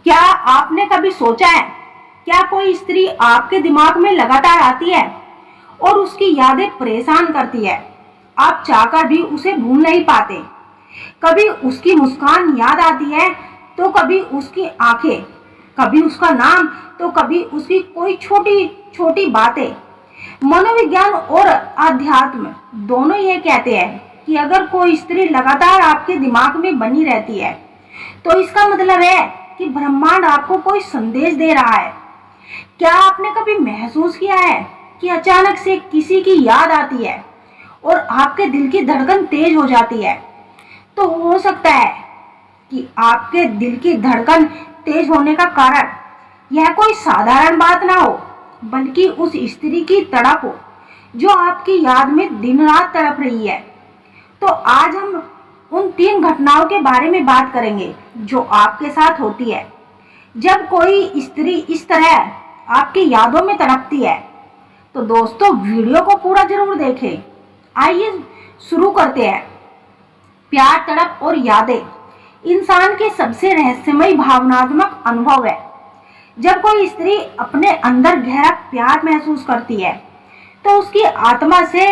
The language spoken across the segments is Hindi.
क्या आपने कभी सोचा है, क्या कोई स्त्री आपके दिमाग में लगातार आती है और उसकी यादें परेशान करती है। आप चाहकर भी उसे भूल नहीं पाते। कभी उसकी मुस्कान याद आती है, तो कभी उसकी आंखें, कभी उसका नाम, तो कभी उसकी कोई छोटी छोटी बातें। मनोविज्ञान और अध्यात्म दोनों ये कहते हैं कि अगर कोई स्त्री लगातार आपके दिमाग में बनी रहती है, तो इसका मतलब है कि ब्रह्मांड आपको कोई संदेश दे रहा है। क्या आपने कभी महसूस किया है कि अचानक से किसी की याद आती है और आपके दिल की धड़कन तेज हो जाती है? तो हो सकता है कि आपके दिल की धड़कन तेज होने का कारण यह कोई साधारण बात ना हो, बल्कि उस स्त्री की तड़प हो जो आपकी याद में दिन रात तड़प रही है। तो आज हम उन 3 घटनाओं के बारे में बात करेंगे जो आपके साथ होती है जब कोई स्त्री इस तरह आपकी यादों में तड़पती है। तो दोस्तों, वीडियो को पूरा जरूर देखें। आइए शुरू करते हैं। प्यार, तड़प और यादें इंसान के सबसे रहस्यमय भावनात्मक अनुभव है। जब कोई स्त्री अपने अंदर गहरा प्यार महसूस करती है, तो उसकी आत्मा से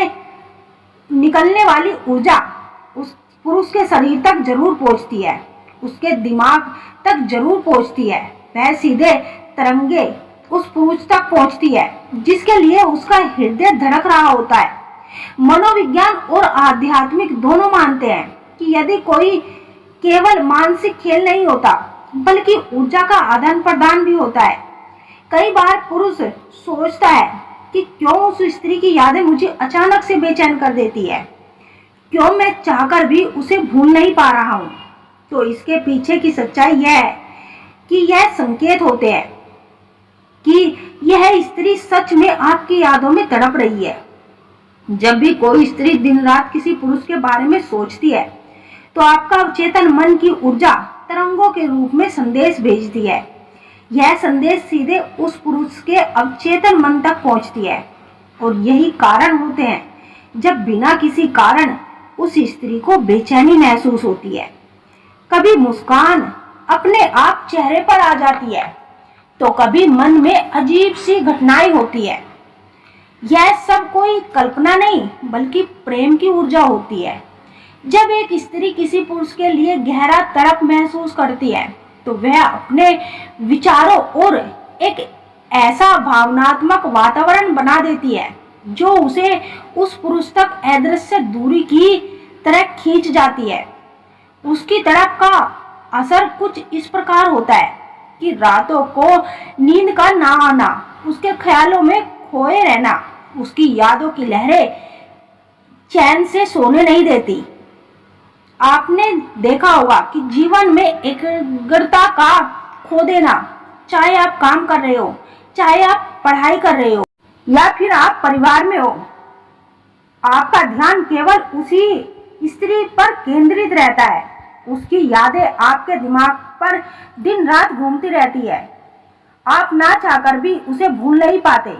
निकलने वाली ऊर्जा उस पुरुष के शरीर तक जरूर पहुंचती है, उसके दिमाग तक जरूर पहुंचती है। वह सीधे तरंगे उस पुरुष तक पहुंचती है जिसके लिए उसका हृदय धड़क रहा होता है। मनोविज्ञान और आध्यात्मिक दोनों मानते हैं कि यदि कोई केवल मानसिक खेल नहीं होता, बल्कि ऊर्जा का आदान प्रदान भी होता है। कई बार पुरुष सोचता है कि क्यों उस स्त्री की यादें मुझे अचानक से बेचैन कर देती है, क्यों मैं चाहकर भी उसे भूल नहीं पा रहा हूँ। तो इसके पीछे की सच्चाई यह है कि यह संकेत होते हैं कि यह स्त्री सच में आपकी यादों में तड़प रही है। जब भी कोई स्त्री दिन रात किसी पुरुष के बारे में सोचती है, तो आपका अवचेतन मन की ऊर्जा तरंगों के रूप में संदेश भेजती है। यह संदेश सीधे उस पुरुष के अवचेतन मन तक पहुंचती है, और यही कारण होते हैं जब बिना किसी कारण उस स्त्री को बेचैनी महसूस होती है। कभी मुस्कान अपने आप चेहरे पर आ जाती है, तो कभी मन में अजीब सी घटनाएं होती है। यह सब कोई कल्पना नहीं, बल्कि प्रेम की ऊर्जा होती है। जब एक स्त्री किसी पुरुष के लिए गहरा तड़प महसूस करती है, तो वह अपने विचारों और एक ऐसा भावनात्मक वातावरण बना देती है जो उसे उस पुरुष तक अदृश्य दूरी की तरह खींच जाती है। उसकी तड़प का असर कुछ इस प्रकार होता है कि रातों को नींद का ना आना, उसके ख्यालों में खोए रहना, उसकी यादों की लहरें चैन से सोने नहीं देती। आपने देखा होगा कि जीवन में एकाग्रता का खो देना, चाहे आप काम कर रहे हो, चाहे आप पढ़ाई कर रहे हो, या फिर आप परिवार में हो, आपका ध्यान केवल उसी स्त्री पर केंद्रित रहता है। उसकी यादें आपके दिमाग पर दिन रात घूमती रहती है। आप ना चाहकर भी उसे भूल नहीं पाते।